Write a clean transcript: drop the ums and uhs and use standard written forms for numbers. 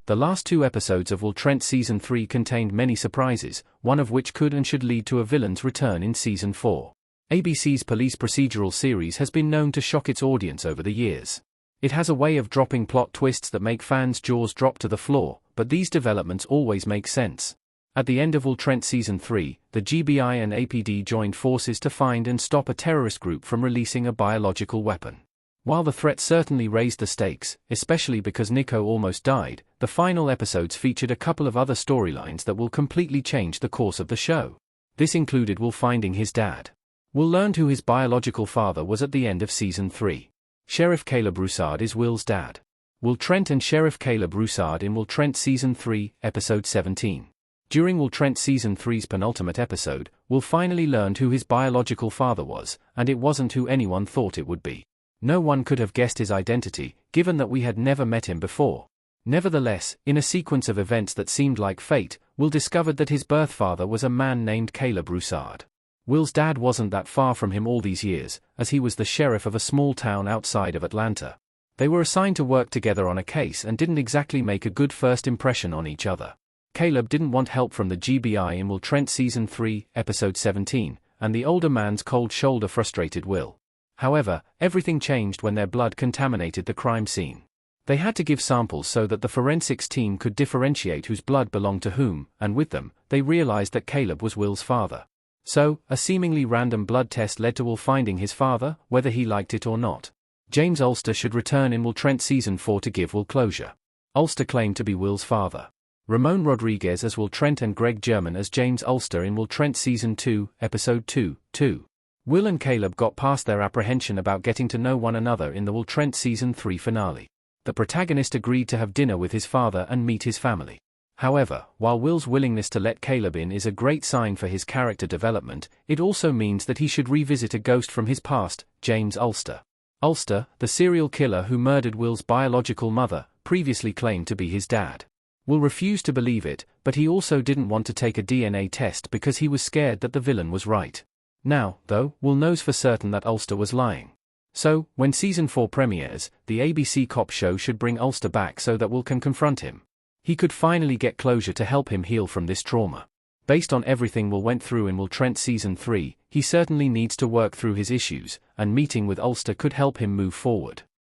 The last 2 episodes of Will Trent Season 3 contained many surprises, one of which could and should lead to a villain's return in Season 4. ABC's police procedural series has been known to shock its audience over the years. It has a way of dropping plot twists that make fans' jaws drop to the floor, but these developments always make sense. At the end of Will Trent Season 3, the GBI and APD joined forces to find and stop a terrorist group from releasing a biological weapon. While the threat certainly raised the stakes, especially because Nico almost died, the final episodes featured a couple of other storylines that will completely change the course of the show. This included Will finding his dad. Will learned who his biological father was at the end of Season 3. Sheriff Caleb Roussard is Will's dad. Will Trent and Sheriff Caleb Roussard in Will Trent Season 3, Episode 17. During Will Trent Season 3's penultimate episode, Will finally learned who his biological father was, and it wasn't who anyone thought it would be. No one could have guessed his identity, given that we had never met him before. Nevertheless, in a sequence of events that seemed like fate, Will discovered that his birth father was a man named Caleb Roussard. Will's dad wasn't that far from him all these years, as he was the sheriff of a small town outside of Atlanta. They were assigned to work together on a case and didn't exactly make a good first impression on each other. Caleb didn't want help from the GBI in Will Trent Season 3, Episode 17, and the older man's cold shoulder frustrated Will. However, everything changed when their blood contaminated the crime scene. They had to give samples so that the forensics team could differentiate whose blood belonged to whom, and with them, they realized that Caleb was Will's father. So, a seemingly random blood test led to Will finding his father, whether he liked it or not. James Ulster should return in Will Trent Season 4 to give Will closure. Ulster claimed to be Will's father. Ramon Rodriguez as Will Trent and Greg German as James Ulster in Will Trent Season 2, Episode 2. Will and Caleb got past their apprehension about getting to know one another in the Will Trent Season 3 finale. The protagonist agreed to have dinner with his father and meet his family. However, while Will's willingness to let Caleb in is a great sign for his character development, it also means that he should revisit a ghost from his past, James Ulster. Ulster, the serial killer who murdered Will's biological mother, previously claimed to be his dad. Will refused to believe it, but he also didn't want to take a DNA test because he was scared that the villain was right. Now, though, Will knows for certain that Ulster was lying. So, when Season 4 premieres, the ABC cop show should bring Ulster back so that Will can confront him. He could finally get closure to help him heal from this trauma. Based on everything Will went through in Will Trent Season 3, he certainly needs to work through his issues, and meeting with Ulster could help him move forward.